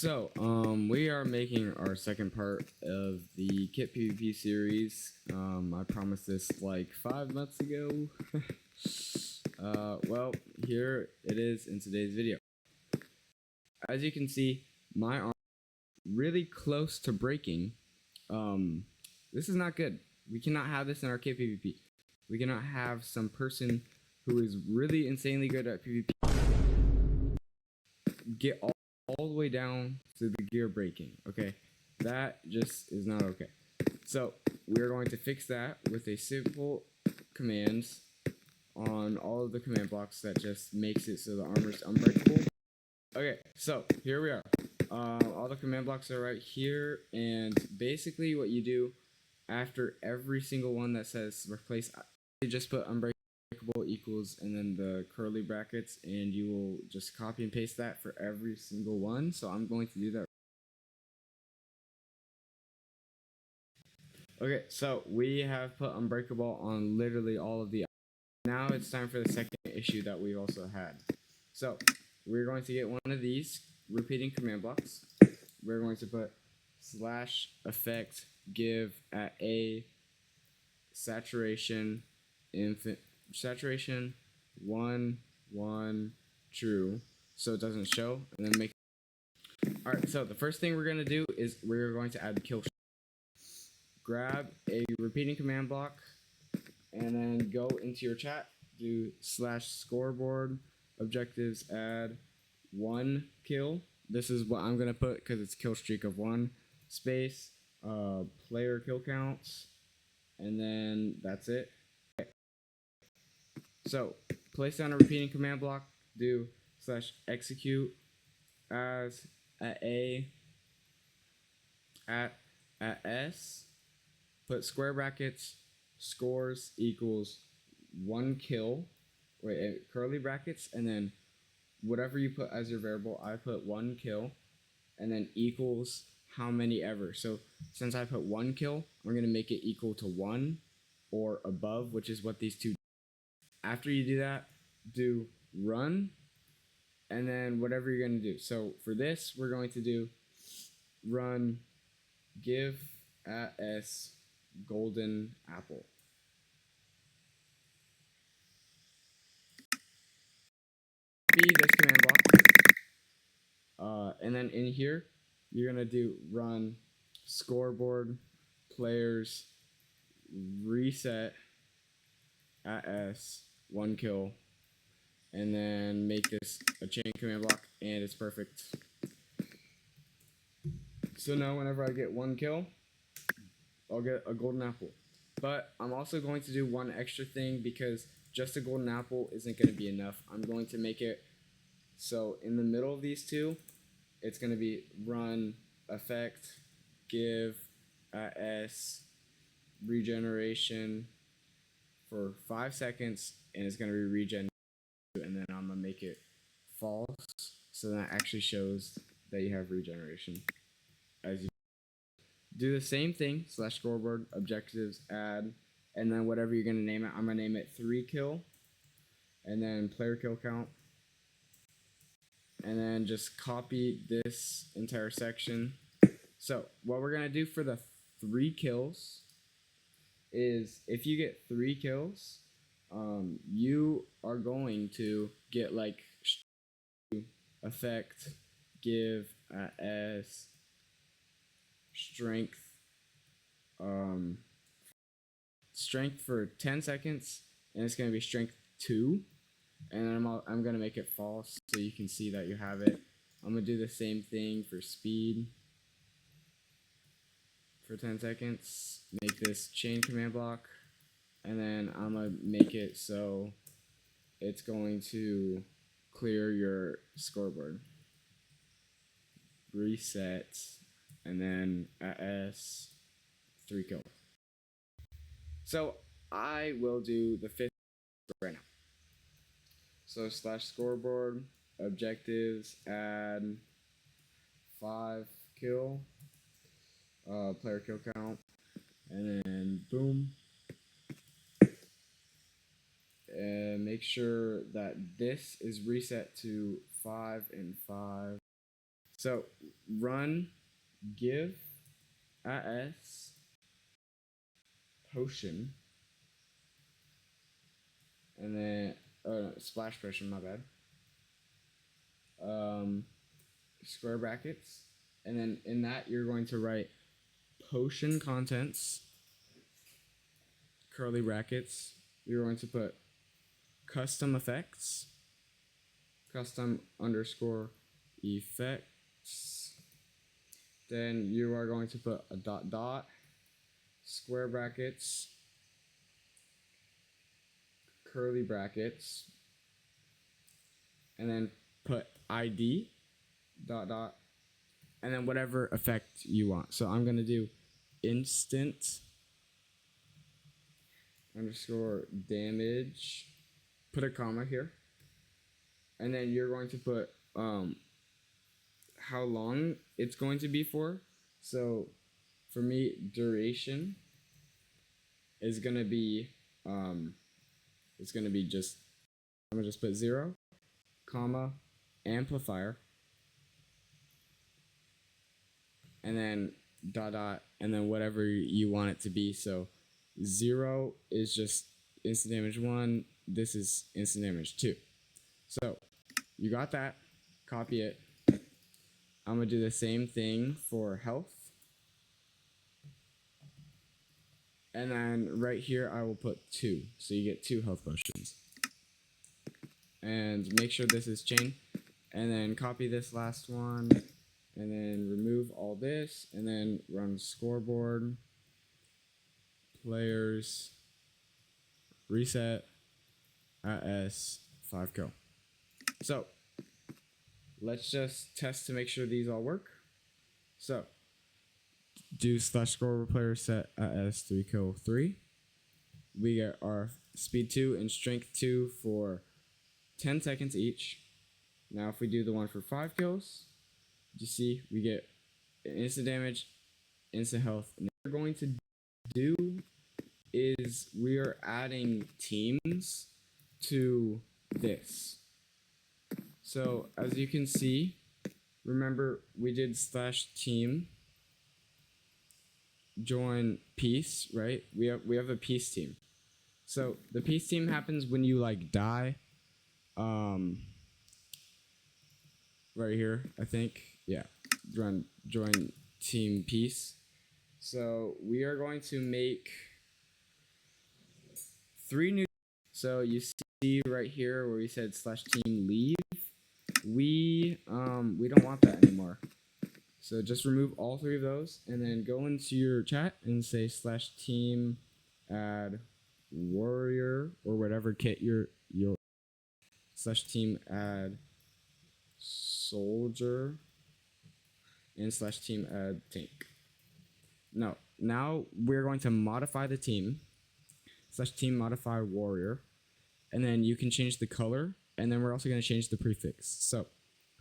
We are making our second part of the Kit PvP series. I promised this like 5 months ago. Well, here it is in today's video. As you can see, my arm is really close to breaking. This is not good. We cannot have this in our Kit PvP. We cannot have some person who is really insanely good at PvP get all the way down to the gear breaking. Okay, that just is not okay. So we're going to fix that with a simple command on all of the command blocks that just makes it so the armor is unbreakable. Okay, so here we are. All the command blocks are right here, and basically what you do after every single one that says replace, you just put unbreakable equals and then the curly brackets, and you will just copy and paste that for every single one. So I'm going to do that. Okay, so we have put unbreakable on literally all of the. Now it's time for the second issue that we also had. So we're going to get one of these repeating command blocks. We're going to put /effect give at a saturation saturation 1 1 true, so it doesn't show, and then make. Alright, so the first thing we're going to do is we're going to add kill. Grab a repeating command block and then go into your chat, do /scoreboard objectives add 1 kill. This is what I'm going to put because it's kill streak of 1 space player kill counts, and then that's it. Okay. So place down a repeating command block, do /execute as at a at s, put square brackets, scores equals 1 kill, curly brackets, and then whatever you put as your variable. I put 1 kill, and then equals how many ever. So since I put 1 kill, I'm going to make it equal to 1 or above, which is what these two do. After you do that, do run, and then whatever you're going to do. So for this, we're going to do run give at s golden apple. Copy this command block, and then in here, you're going to do run scoreboard players reset at s 1 kill, and then make this a chain command block, and it's perfect. So now whenever I get 1 kill, I'll get a golden apple. But I'm also going to do one extra thing, because just a golden apple isn't going to be enough. I'm going to make it so in the middle of these two, it's going to be run effect give at s regeneration for 5 seconds, and it's going to be regen, and then I'm going to make it false, so that actually shows that you have regeneration. As you do the same thing, /scoreboard objectives add, and then whatever you're going to name it, I'm going to name it 3 kill, and then player kill count, and then just copy this entire section. So what we're going to do for the 3 kills is, if you get 3 kills, you are going to get like effect give at s strength strength for 10 seconds, and it's going to be strength 2, and then I'm going to make it false so you can see that you have it. I'm going to do the same thing for speed for 10 seconds, make this chain command block, and then I'm going to make it so it's going to clear your scoreboard, reset, and then at s 3 kill. So I will do the 5th right now. So /scoreboard objectives add 5 kill, player kill count, and then boom. And make sure that this is reset to 5 and 5. So run give as potion, and then no, splash potion, my bad. Square brackets, and then in that you're going to write potion contents, curly brackets. You're going to put custom effects, custom underscore effects. Then you are going to put a dot dot, square brackets, curly brackets, and then put ID, dot dot, and then whatever effect you want. So I'm gonna do instant underscore damage, put a comma here, and then you're going to put how long it's going to be for. So for me, duration is gonna be it's gonna be just, I'm gonna just put 0, comma, amplifier, and then dot dot, and then whatever you want it to be. So 0 is just instant damage 1. This is instant damage 2. So you got that. Copy it. I'm gonna do the same thing for health. And then right here I will put 2. So you get 2 health potions. And make sure this is chain. And then copy this last one. And then remove all this. And then run scoreboard. Players. Reset. AS 5 kill. So let's just test to make sure these all work. So do slash scoreboard player set AS 3 kill 3. We get our speed 2 and strength 2 for 10 seconds each. Now if we do the one for 5 kills, you see we get instant damage, instant health. And what we're going to do is we are adding teams to this. So as you can see, remember we did slash team join peace, right? We have a peace team. So the peace team happens when you like die. Right here, I think. Yeah. Run join team peace. So we are going to make 3 new. So you see right here where we said slash team leave. We don't want that anymore. So just remove all 3 of those and then go into your chat and say slash team add warrior or whatever kit your slash team add soldier and slash team add tank. No, now we're going to modify the team slash team modify warrior, and then you can change the color, and then we're also going to change the prefix. So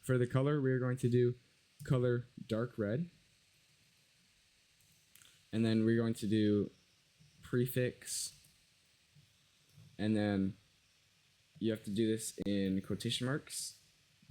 for the color, we're going to do color dark red, and then we're going to do prefix, and then you have to do this in quotation marks,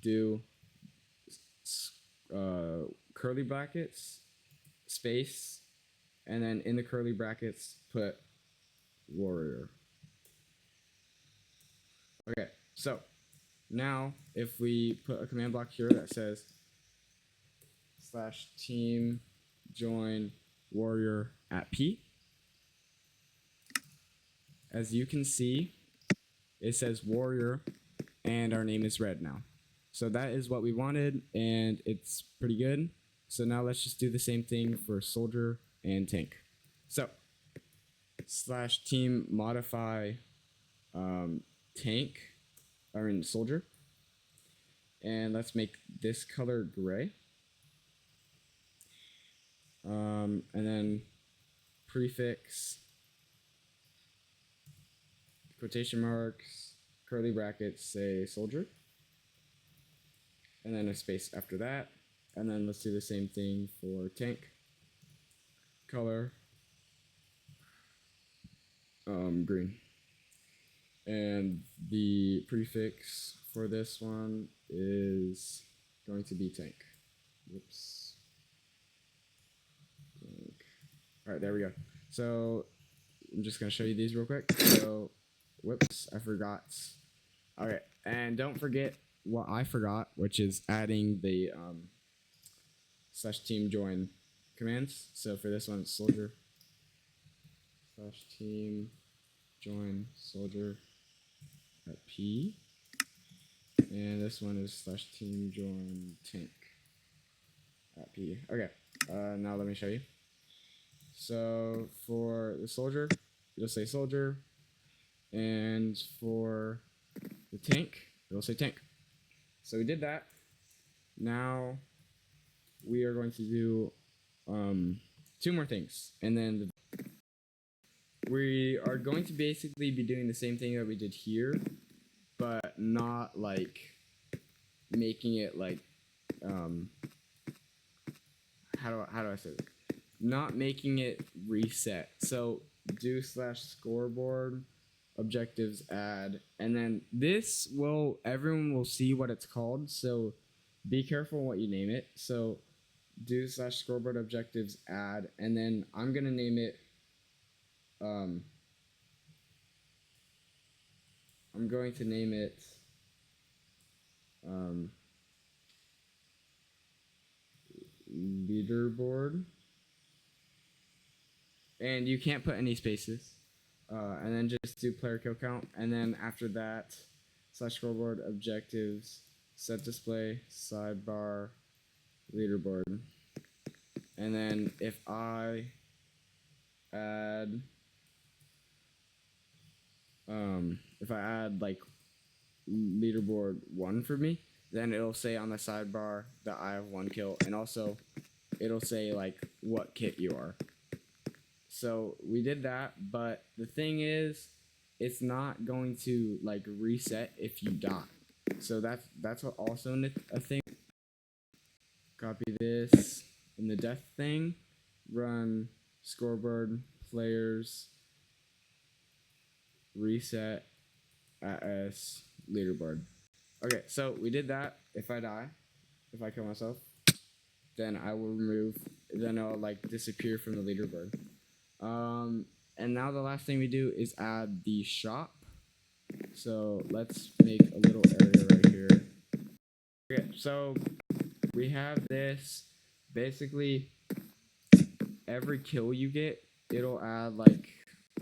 do curly brackets, space, and then in the curly brackets put warrior. Okay, so now if we put a command block here that says slash team join warrior at P, as you can see, it says warrior and our name is red now. So that is what we wanted, and it's pretty good. So now let's just do the same thing for soldier and tank. So slash team modify soldier, and let's make this color gray, and then prefix, quotation marks, curly brackets, say soldier, and then a space after that, and then let's do the same thing for tank, color green, and the prefix for this one is going to be tank. Whoops. All right, there we go. So I'm just gonna show you these real quick. So, whoops, I forgot. Okay, and don't forget what I forgot, which is adding the /team join commands. So for this one, it's soldier /team join soldier at P, and this one is /team join tank at P. Okay, now let me show you. So for the soldier, it'll say soldier, and for the tank, it'll say tank. So we did that. Now we are going to do 2 more things, and then we are going to basically be doing the same thing that we did here, but not like making it like how do I say it? Not making it reset. So do /scoreboard objectives add, and then this will, everyone will see what it's called, so be careful what you name it. So do /scoreboard objectives add, and then I'm gonna name it I'm going to name it leaderboard, and you can't put any spaces, and then just do player kill count, and then after that /scoreboard objectives set display sidebar leaderboard, and then if I add like leaderboard 1 for me, then it'll say on the sidebar that I have 1 kill, and also it'll say like what kit you are. So we did that, but the thing is, it's not going to like reset if you die. So that's what also a thing. Copy this in the death thing, run scoreboard players reset as leaderboard. Okay, so we did that. If I die, if I kill myself, then I will remove, then it'll like disappear from the leaderboard. And now the last thing we do is add the shop. So let's make a little area right here. Okay, so we have this. Basically, every kill you get, it'll add like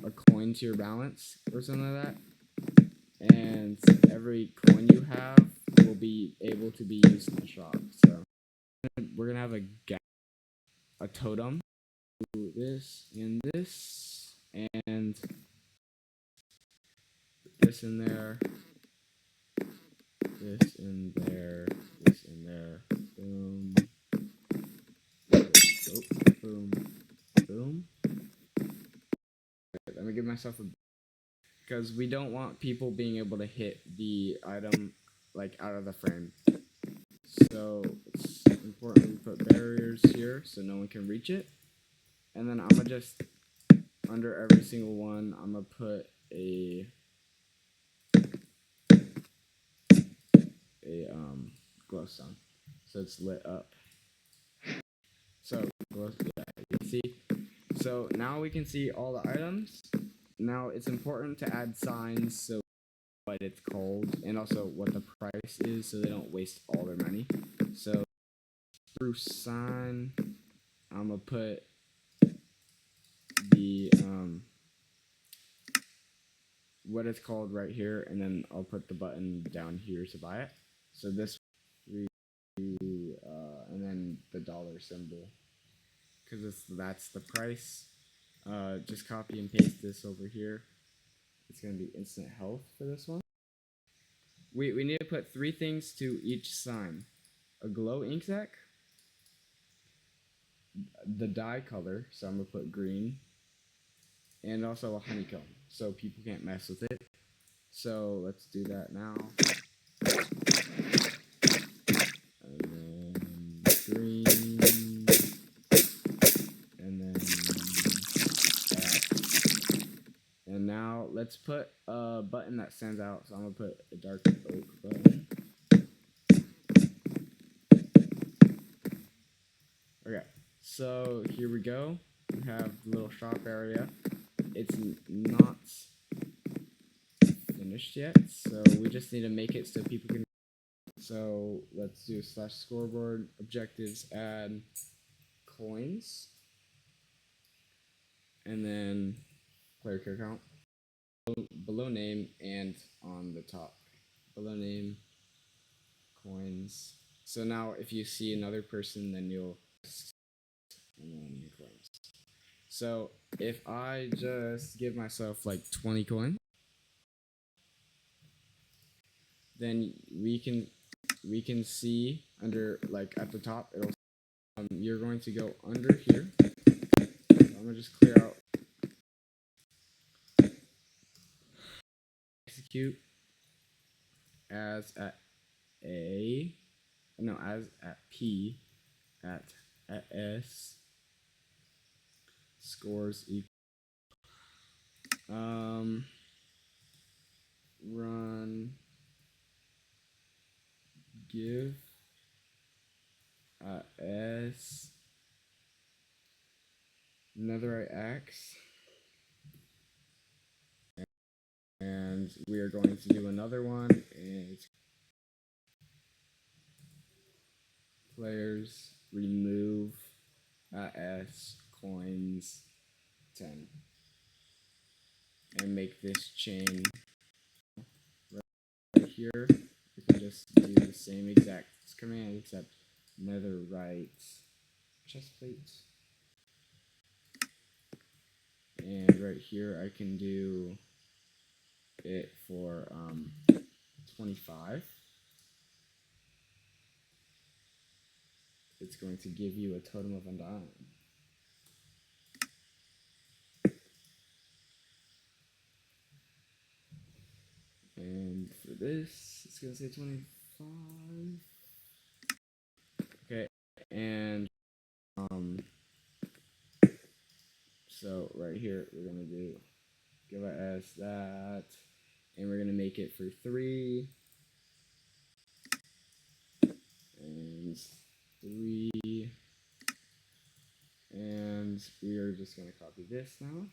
a coin to your balance or something like that. And every coin you have will be able to be used in the shop. So we're gonna have a totem. Do this and this and this in there, this in there, this in there, boom, oh, boom, boom. Let me give myself a, because we don't want people being able to hit the item like out of the frame. So it's important we put barriers here so no one can reach it. And then I'm gonna just, under every single one, I'm gonna put a glowstone, so it's lit up. So yeah, you can see. So now we can see all the items. Now it's important to add signs so what it's called and also what the price is, so they don't waste all their money. So through sign, I'm gonna put the what it's called right here, and then I'll put the button down here to buy it. So this and then the dollar symbol, because that's the price. Just copy and paste this over here. It's gonna be instant health for this one. We need to put 3 things to each sign: a glow ink sac, the dye color, so I'm gonna put green, and also a honeycomb, so people can't mess with it. So let's do that now. And then green, and then that. And now let's put a button that stands out. So I'm gonna put a dark oak button. Okay, so here we go. We have the little shop area. It's not finished yet, so we just need to make it so people can. So let's do /scoreboard objectives, add coins, and then player care count below name and on the top below name coins. So now if you see another person, then you'll and then your coins. So if I just give myself like 20 coins, then we can see under like at the top it'll you're going to go under here. So I'm gonna just clear out execute as at A, no, as at P at S scores equal run give S another X, and we are going to do another one, and it's players remove S coins 10 and make this chain right here. We can just do the same exact command except nether right chest plate, and right here I can do it for 25. It's going to give you a totem of undying. And for this, it's going to say 25. Okay, and so right here we're going to do give us that, and we're going to make it for 3 and 3, and we are just going to copy this now.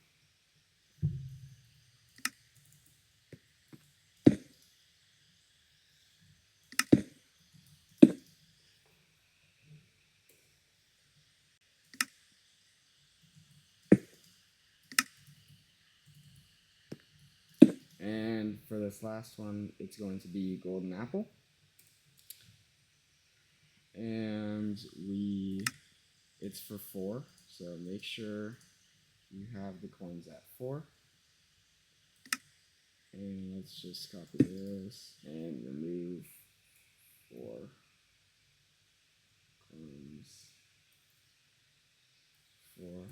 And for this last one, it's going to be golden apple. And it's for 4, so make sure you have the coins at 4. And let's just copy this and remove 4 coins. 4.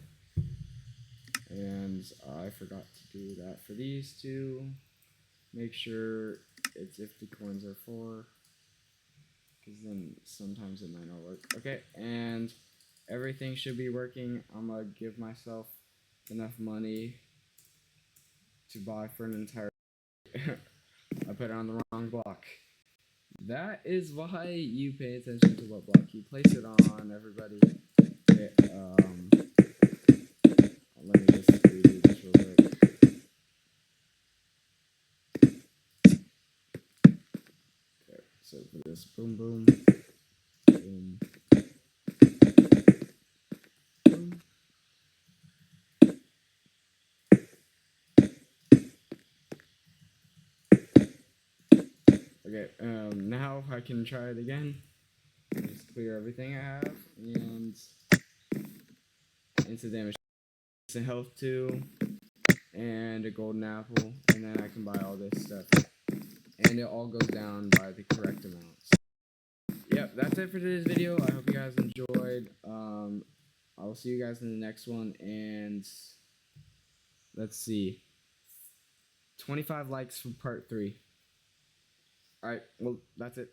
And I forgot to do that for these two. Make sure it's if the coins are 4, because then sometimes it might not work. Okay, and everything should be working. I'm gonna give myself enough money to buy for an entire I put it on the wrong block. That is why you pay attention to what block you place it on, everybody. Okay, let me just redo this real quick. Okay, so for this, boom, boom, boom, boom. Okay, now I can try it again. Just clear everything I have, and instant damage, instant health 2, and a golden apple, and then I can buy all this stuff. And it all goes down by the correct amounts. Yep, that's it for today's video. I hope you guys enjoyed. I'll see you guys in the next one, and let's see. 25 likes for part 3. Alright, well, that's it.